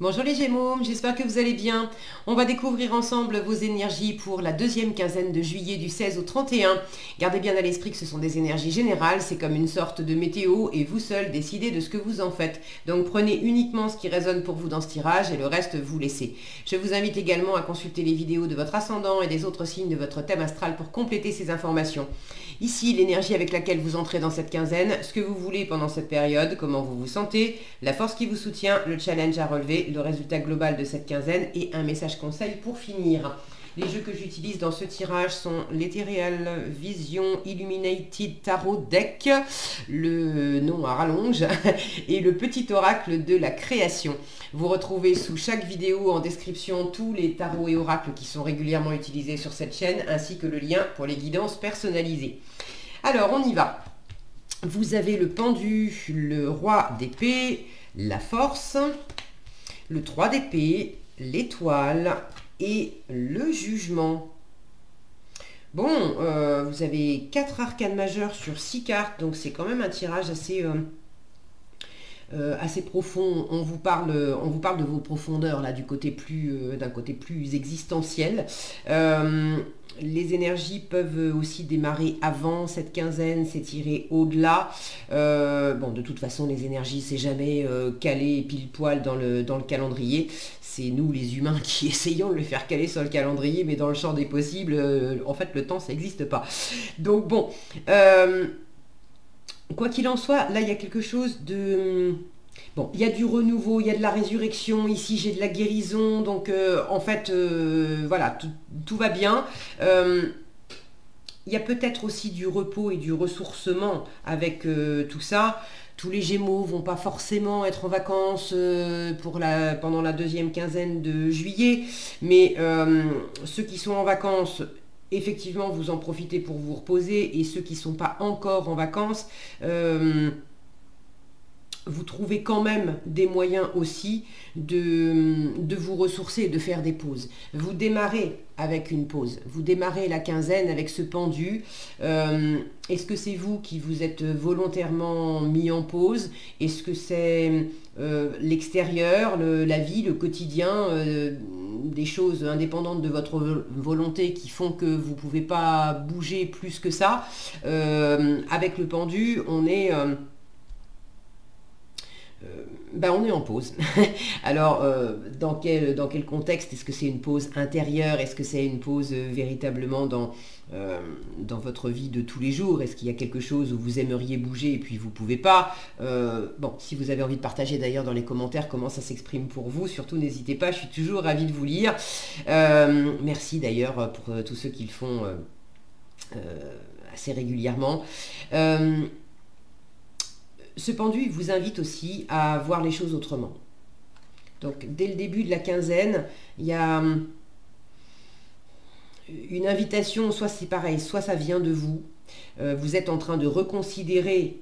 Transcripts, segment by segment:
Bonjour les Gémeaux, j'espère que vous allez bien. On va découvrir ensemble vos énergies pour la deuxième quinzaine de juillet du 16 au 31. Gardez bien à l'esprit que ce sont des énergies générales, c'est comme une sorte de météo et vous seul décidez de ce que vous en faites. Donc prenez uniquement ce qui résonne pour vous dans ce tirage et le reste vous laissez. Je vous invite également à consulter les vidéos de votre ascendant et des autres signes de votre thème astral pour compléter ces informations. Ici, l'énergie avec laquelle vous entrez dans cette quinzaine, ce que vous voulez pendant cette période, comment vous vous sentez, la force qui vous soutient, le challenge à relever, le résultat global de cette quinzaine et un message conseil pour finir. Les jeux que j'utilise dans ce tirage sont l'Ethereal Vision Illuminated Tarot Deck, le nom à rallonge, et le petit oracle de la création. Vous retrouvez sous chaque vidéo en description tous les tarots et oracles qui sont régulièrement utilisés sur cette chaîne, ainsi que le lien pour les guidances personnalisées. Alors, on y va. Vous avez le pendu, le roi d'épée, la force, le 3 d'épée, l'étoile et le jugement. Bon, vous avez 4 arcanes majeures sur 6 cartes, donc c'est quand même un tirage assez profond. On vous parle de vos profondeurs là, d'un côté plus existentiel. Les énergies peuvent aussi démarrer avant cette quinzaine, s'étirer au-delà. Bon, de toute façon, les énergies, c'est jamais calé pile poil dans le calendrier. C'est nous, les humains, qui essayons de le faire caler sur le calendrier, mais dans le champ des possibles, en fait, le temps, ça n'existe pas. Donc bon, quoi qu'il en soit, là, il y a quelque chose de... Bon, il y a du renouveau, il y a de la résurrection, ici j'ai de la guérison, donc en fait, voilà, tout va bien. Il y a peut-être aussi du repos et du ressourcement avec tout ça. Tous les Gémeaux vont pas forcément être en vacances pendant la deuxième quinzaine de juillet, mais ceux qui sont en vacances, effectivement, vous en profitez pour vous reposer, et ceux qui ne sont pas encore en vacances, vous trouvez quand même des moyens aussi de vous ressourcer, de faire des pauses. Vous démarrez avec une pause, vous démarrez la quinzaine avec ce pendu. Est-ce que c'est vous qui vous êtes volontairement mis en pause? Est-ce que c'est l'extérieur, la vie, le quotidien, des choses indépendantes de votre volonté qui font que vous ne pouvez pas bouger plus que ça? Avec le pendu, on est en pause. Alors, dans quel contexte? Est-ce que c'est une pause intérieure? Est-ce que c'est une pause véritablement dans votre vie de tous les jours? Est-ce qu'il y a quelque chose où vous aimeriez bouger et puis vous ne pouvez pas? Bon, si vous avez envie de partager d'ailleurs dans les commentaires comment ça s'exprime pour vous, surtout n'hésitez pas, je suis toujours ravie de vous lire. Merci d'ailleurs pour tous ceux qui le font assez régulièrement. Ce pendu, il vous invite aussi à voir les choses autrement. Donc, dès le début de la quinzaine, il y a une invitation, soit c'est pareil, soit ça vient de vous. Vous êtes en train de reconsidérer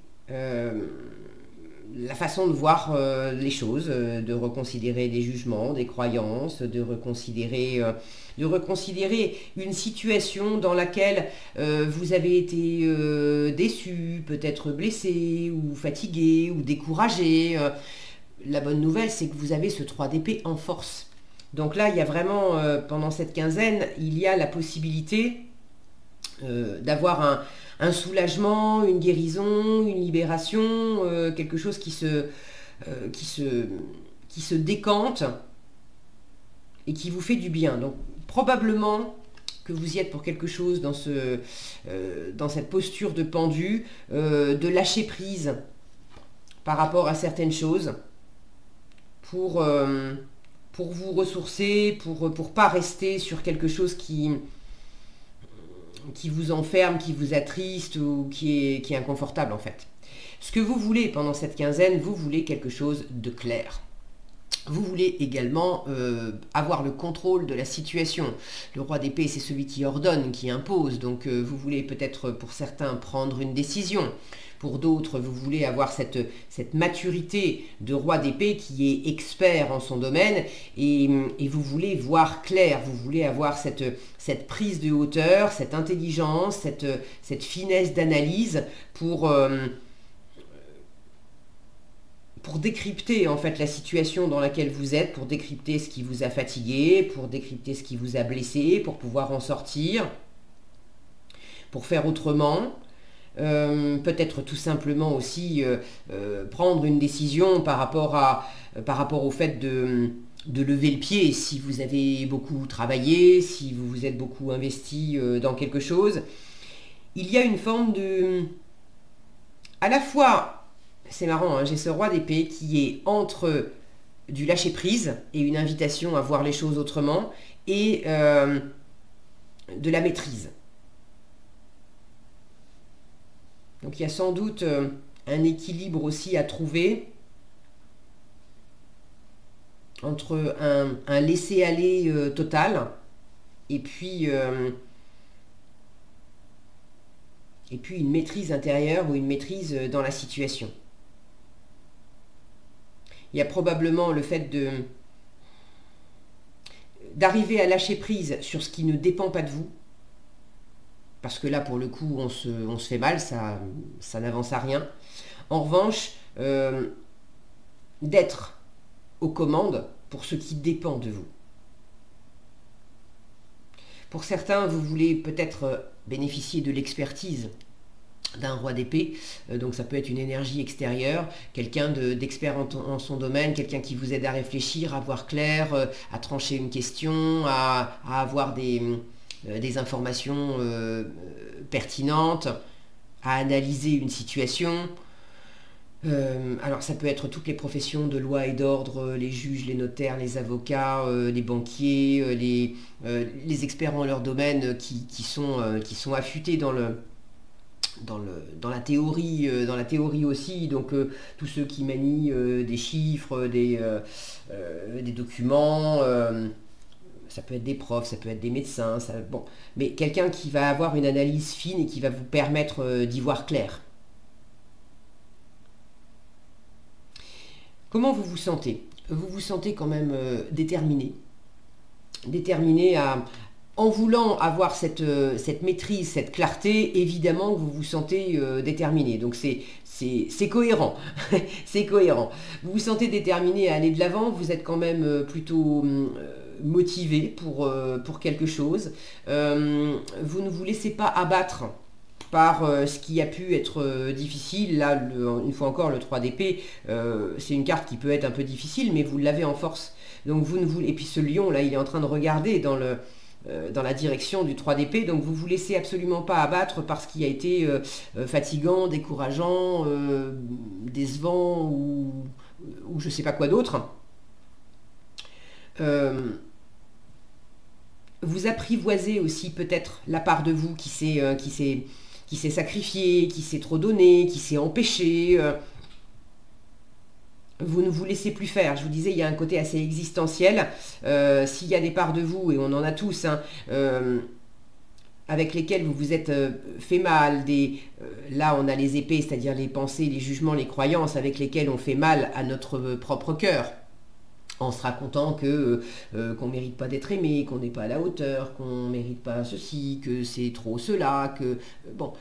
la façon de voir les choses, de reconsidérer des jugements, des croyances, de reconsidérer une situation dans laquelle vous avez été déçu, peut-être blessé, ou fatigué, ou découragé. La bonne nouvelle, c'est que vous avez ce 3 d'épée en force. Donc là, il y a vraiment, pendant cette quinzaine, il y a la possibilité d'avoir un soulagement, une guérison, une libération, quelque chose qui se décante et qui vous fait du bien. Donc probablement que vous y êtes pour quelque chose dans cette posture de pendu, de lâcher prise par rapport à certaines choses pour vous ressourcer, pour pas rester sur quelque chose qui vous enferme, qui vous attriste ou qui est inconfortable en fait. Ce que vous voulez pendant cette quinzaine, vous voulez quelque chose de clair. Vous voulez également avoir le contrôle de la situation. Le roi d'épée, c'est celui qui ordonne, qui impose. Donc vous voulez peut-être pour certains prendre une décision. Pour d'autres, vous voulez avoir cette maturité de roi d'épée qui est expert en son domaine et vous voulez voir clair, vous voulez avoir cette prise de hauteur, cette intelligence, cette finesse d'analyse pour pour décrypter en fait la situation dans laquelle vous êtes, pour décrypter ce qui vous a fatigué, pour décrypter ce qui vous a blessé, pour pouvoir en sortir, pour faire autrement. Peut-être tout simplement aussi prendre une décision par rapport au fait de lever le pied si vous avez beaucoup travaillé, si vous vous êtes beaucoup investi dans quelque chose. Il y a une forme de... À la fois, c'est marrant, hein, j'ai ce roi d'épée qui est entre du lâcher-prise et une invitation à voir les choses autrement et de la maîtrise. Donc il y a sans doute un équilibre aussi à trouver entre un laisser-aller total et puis une maîtrise intérieure ou une maîtrise dans la situation. Il y a probablement le fait d'arriver à lâcher prise sur ce qui ne dépend pas de vous. Parce que là, pour le coup, on se fait mal, ça n'avance à rien. En revanche, d'être aux commandes pour ce qui dépend de vous. Pour certains, vous voulez peut-être bénéficier de l'expertise d'un roi d'épée, donc ça peut être une énergie extérieure, quelqu'un d'expert en son domaine, quelqu'un qui vous aide à réfléchir, à voir clair, à trancher une question, à avoir des informations pertinentes, à analyser une situation. Alors ça peut être toutes les professions de loi et d'ordre, les juges, les notaires, les avocats, les banquiers, les experts en leur domaine qui sont affûtés dans la théorie aussi, donc tous ceux qui manient des chiffres, des documents, ça peut être des profs, ça peut être des médecins, bon. Mais quelqu'un qui va avoir une analyse fine et qui va vous permettre d'y voir clair. Comment vous vous sentez? Vous vous sentez quand même déterminé. Déterminé en voulant avoir cette maîtrise, cette clarté, évidemment que vous vous sentez déterminé. Donc c'est cohérent. C'est cohérent. Vous vous sentez déterminé à aller de l'avant, vous êtes quand même plutôt motivé pour quelque chose. Vous ne vous laissez pas abattre par ce qui a pu être difficile. Là, une fois encore, le 3 d'épée, c'est une carte qui peut être un peu difficile, mais vous l'avez en force. Donc vous ne voulez... Et puis ce lion, là, il est en train de regarder dans la direction du 3 d'épée, donc vous ne vous laissez absolument pas abattre par ce qui a été fatigant, décourageant, décevant ou je ne sais pas quoi d'autre. Vous apprivoisez aussi peut-être la part de vous qui s'est sacrifiée, qui s'est trop donné, qui s'est empêché. Vous ne vous laissez plus faire. Je vous disais, il y a un côté assez existentiel. S'il y a des parts de vous, et on en a tous, hein, avec lesquelles vous vous êtes fait mal, là on a les épées, c'est-à-dire les pensées, les jugements, les croyances avec lesquelles on fait mal à notre propre cœur, en se racontant qu'on ne mérite pas d'être aimé, qu'on n'est pas à la hauteur, qu'on ne mérite pas ceci, que c'est trop cela, que... Bon.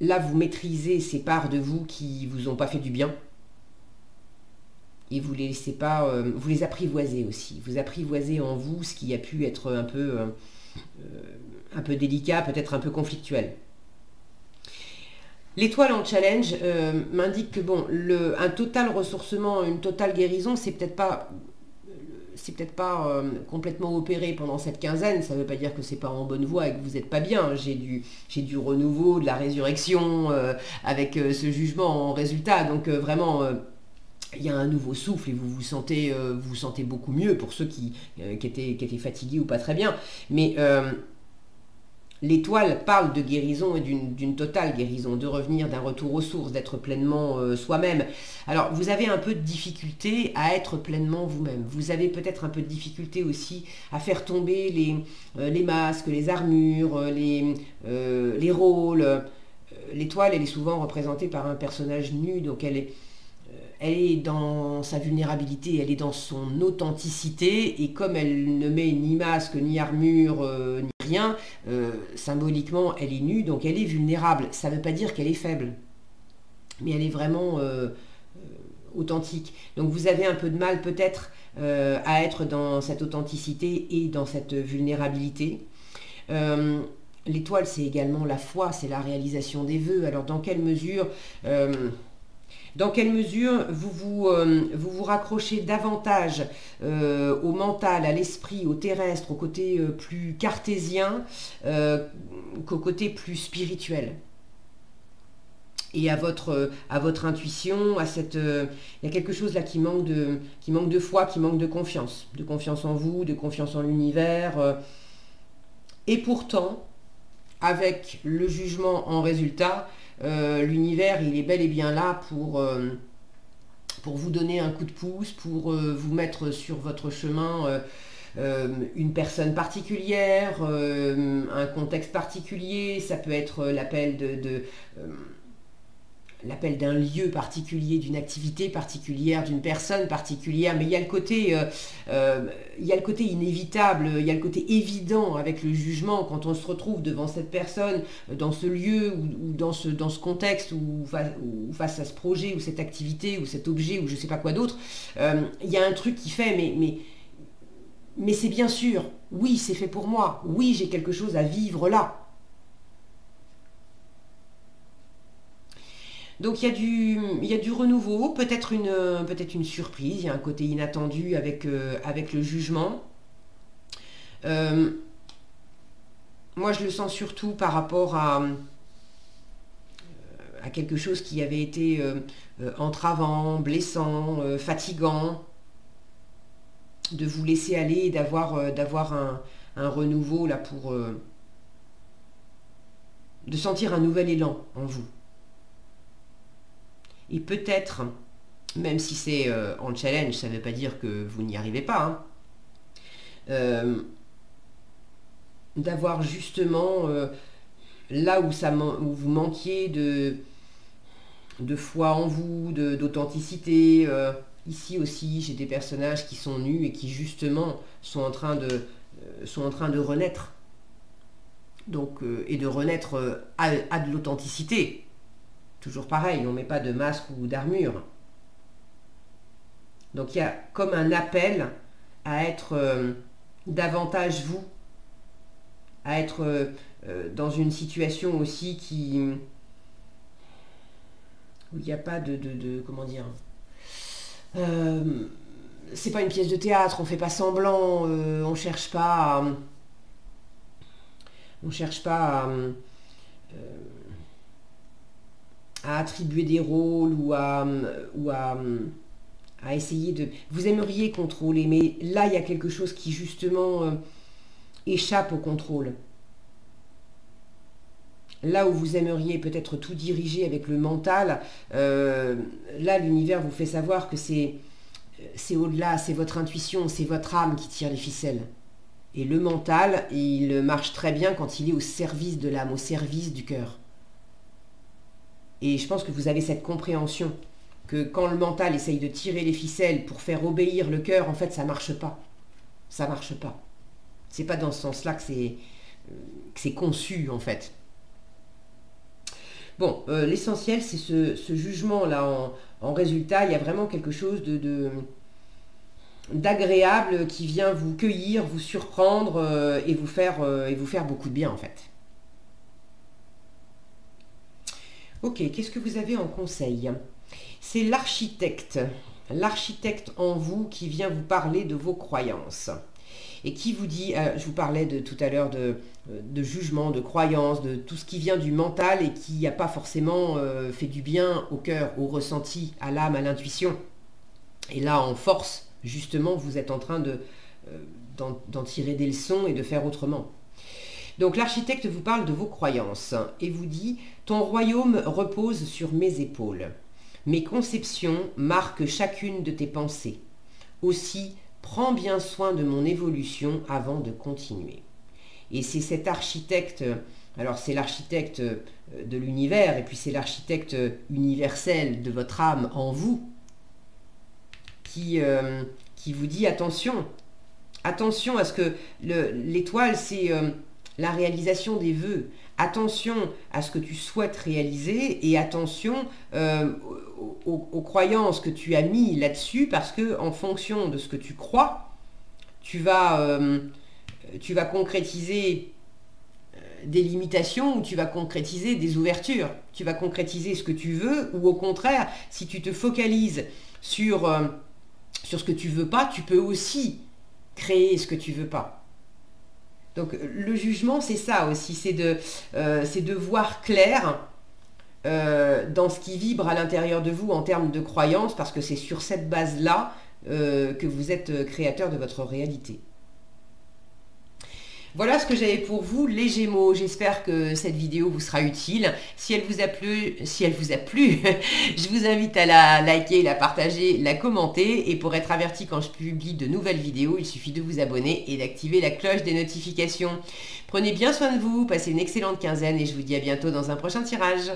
Là, vous maîtrisez ces parts de vous qui ne vous ont pas fait du bien. Et vous les laissez pas... vous les apprivoisez aussi. Vous apprivoisez en vous ce qui a pu être un peu délicat, peut-être un peu conflictuel. L'étoile en challenge m'indique que bon, un total ressourcement, une totale guérison, c'est peut-être pas complètement opéré pendant cette quinzaine. Ça ne veut pas dire que c'est pas en bonne voie et que vous n'êtes pas bien. J'ai du renouveau, de la résurrection avec ce jugement en résultat. Donc vraiment, il y a un nouveau souffle et vous vous sentez beaucoup mieux pour ceux qui étaient fatigués ou pas très bien. Mais l'étoile parle de guérison et d'une totale guérison, de revenir d'un retour aux sources, d'être pleinement soi-même. Alors, vous avez un peu de difficulté à être pleinement vous-même. Vous avez peut-être un peu de difficulté aussi à faire tomber les masques, les armures, les rôles. L'étoile, elle est souvent représentée par un personnage nu, donc elle est dans sa vulnérabilité, elle est dans son authenticité, et comme elle ne met ni masque, ni armure, ni rien, symboliquement, elle est nue, donc elle est vulnérable. Ça ne veut pas dire qu'elle est faible. mais elle est vraiment authentique. Donc vous avez un peu de mal peut-être à être dans cette authenticité et dans cette vulnérabilité. L'étoile, c'est également la foi, c'est la réalisation des vœux. Alors dans quelle mesure vous raccrochez davantage au mental, à l'esprit, au terrestre, au côté plus cartésien qu'au côté plus spirituel? Et à votre intuition, il y a quelque chose là qui manque de foi, qui manque de confiance en vous, de confiance en l'univers. Et pourtant, avec le jugement en résultat, l'univers, il est bel et bien là pour vous donner un coup de pouce, pour vous mettre sur votre chemin une personne particulière, un contexte particulier. Ça peut être l'appel d'un lieu particulier, d'une activité particulière, d'une personne particulière, mais il y a le côté inévitable, il y a le côté évident avec le jugement quand on se retrouve devant cette personne, dans ce lieu ou dans ce contexte ou face à ce projet ou cette activité ou cet objet ou je sais pas quoi d'autre. Il y a un truc qui fait mais c'est bien sûr, oui c'est fait pour moi, oui j'ai quelque chose à vivre là. Donc il y a du renouveau, peut-être une surprise, il y a un côté inattendu avec le jugement. Moi je le sens surtout par rapport à quelque chose qui avait été entravant, blessant, fatigant, de vous laisser aller et d'avoir un renouveau là pour de sentir un nouvel élan en vous. Et peut-être, même si c'est en challenge, ça ne veut pas dire que vous n'y arrivez pas, hein, d'avoir justement là où vous manquiez de foi en vous, d'authenticité. Ici aussi, j'ai des personnages qui sont nus et qui justement sont en train de renaître. Donc, et de renaître à de l'authenticité. Toujours pareil, on ne met pas de masque ou d'armure. Donc il y a comme un appel à être davantage vous, à être dans une situation aussi où il n'y a pas comment dire, c'est pas une pièce de théâtre, on fait pas semblant, on cherche pas à attribuer des rôles ou à essayer de... Vous aimeriez contrôler, mais là, il y a quelque chose qui, justement, échappe au contrôle. Là où vous aimeriez peut-être tout diriger avec le mental, là, l'univers vous fait savoir que c'est au-delà, c'est votre intuition, c'est votre âme qui tire les ficelles. Et le mental, il marche très bien quand il est au service de l'âme, au service du cœur. Et je pense que vous avez cette compréhension que quand le mental essaye de tirer les ficelles pour faire obéir le cœur, en fait, ça marche pas. Ça marche pas. C'est pas dans ce sens-là que c'est conçu, en fait. Bon, l'essentiel, c'est ce jugement-là. En résultat, il y a vraiment quelque chose d'agréable qui vient vous cueillir, vous surprendre et vous faire beaucoup de bien, en fait. Ok, qu'est-ce que vous avez en conseil? C'est l'architecte en vous qui vient vous parler de vos croyances et qui vous dit, je vous parlais tout à l'heure de jugement, de croyances, de tout ce qui vient du mental et qui n'a pas forcément fait du bien au cœur, au ressenti, à l'âme, à l'intuition. Et là, en force, justement, vous êtes en train d'en tirer des leçons et de faire autrement. Donc l'architecte vous parle de vos croyances et vous dit « Ton royaume repose sur mes épaules. Mes conceptions marquent chacune de tes pensées. Aussi, prends bien soin de mon évolution avant de continuer. » Et c'est cet architecte, alors c'est l'architecte de l'univers et puis c'est l'architecte universel de votre âme en vous qui vous dit attention à ce que l'étoile c'est la réalisation des vœux. Attention à ce que tu souhaites réaliser et attention aux croyances que tu as mis là-dessus, parce que en fonction de ce que tu crois, tu vas concrétiser des limitations ou tu vas concrétiser des ouvertures. Tu vas concrétiser ce que tu veux, ou au contraire, si tu te focalises sur ce que tu veux pas, tu peux aussi créer ce que tu veux pas. Donc le jugement, c'est ça aussi, c'est de voir clair dans ce qui vibre à l'intérieur de vous en termes de croyances, parce que c'est sur cette base-là que vous êtes créateur de votre réalité. Voilà ce que j'avais pour vous, les Gémeaux. J'espère que cette vidéo vous sera utile. Si elle vous a plu, je vous invite à la liker, la partager, la commenter. Et pour être averti quand je publie de nouvelles vidéos, il suffit de vous abonner et d'activer la cloche des notifications. Prenez bien soin de vous, passez une excellente quinzaine et je vous dis à bientôt dans un prochain tirage.